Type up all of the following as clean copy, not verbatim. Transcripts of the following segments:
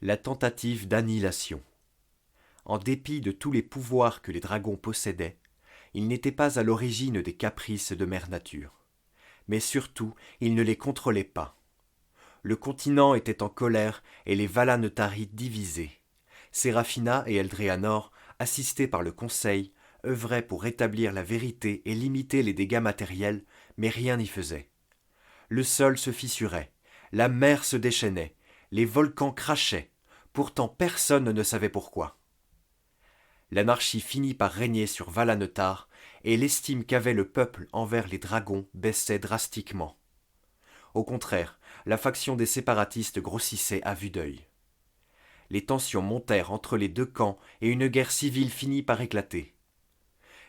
La tentative d'annihilation. En dépit de tous les pouvoirs que les dragons possédaient, ils n'étaient pas à l'origine des caprices de Mère Nature. Mais surtout, ils ne les contrôlaient pas. Le continent était en colère et les Valanutari divisés. Séraphina et Eldréanor, assistés par le Conseil, œuvraient pour rétablir la vérité et limiter les dégâts matériels, mais rien n'y faisait. Le sol se fissurait, la mer se déchaînait, les volcans crachaient, pourtant personne ne savait pourquoi. L'anarchie finit par régner sur Valanetar et l'estime qu'avait le peuple envers les dragons baissait drastiquement. Au contraire, la faction des séparatistes grossissait à vue d'œil. Les tensions montèrent entre les deux camps et une guerre civile finit par éclater.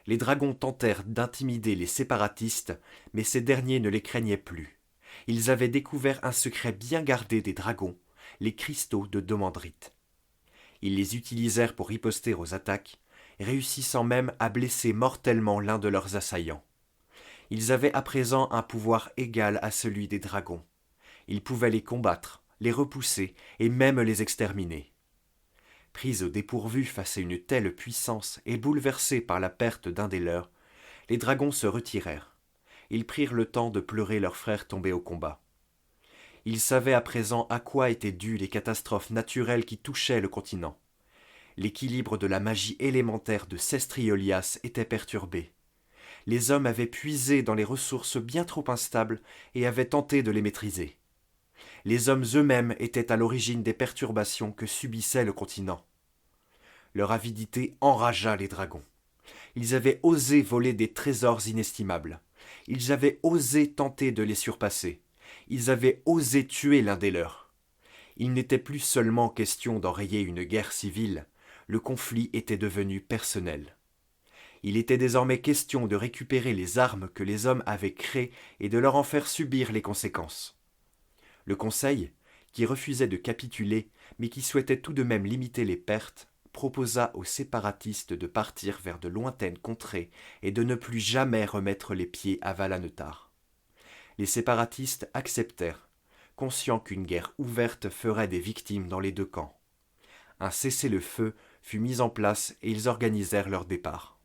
Les dragons tentèrent d'intimider les séparatistes, mais ces derniers ne les craignaient plus. Ils avaient découvert un secret bien gardé des dragons, les cristaux de Domandrite. Ils les utilisèrent pour riposter aux attaques, réussissant même à blesser mortellement l'un de leurs assaillants. Ils avaient à présent un pouvoir égal à celui des dragons. Ils pouvaient les combattre, les repousser et même les exterminer. Pris au dépourvu face à une telle puissance et bouleversés par la perte d'un des leurs, les dragons se retirèrent. Ils prirent le temps de pleurer leurs frères tombés au combat. Ils savaient à présent à quoi étaient dues les catastrophes naturelles qui touchaient le continent. L'équilibre de la magie élémentaire de Sestriolias était perturbé. Les hommes avaient puisé dans les ressources bien trop instables et avaient tenté de les maîtriser. Les hommes eux-mêmes étaient à l'origine des perturbations que subissait le continent. Leur avidité enragea les dragons. Ils avaient osé voler des trésors inestimables. Ils avaient osé tenter de les surpasser. Ils avaient osé tuer l'un des leurs. Il n'était plus seulement question d'enrayer une guerre civile, le conflit était devenu personnel. Il était désormais question de récupérer les armes que les hommes avaient créées et de leur en faire subir les conséquences. Le Conseil, qui refusait de capituler, mais qui souhaitait tout de même limiter les pertes, proposa aux séparatistes de partir vers de lointaines contrées et de ne plus jamais remettre les pieds à Valanetar. Les séparatistes acceptèrent, conscients qu'une guerre ouverte ferait des victimes dans les deux camps. Un cessez-le-feu fut mis en place et ils organisèrent leur départ.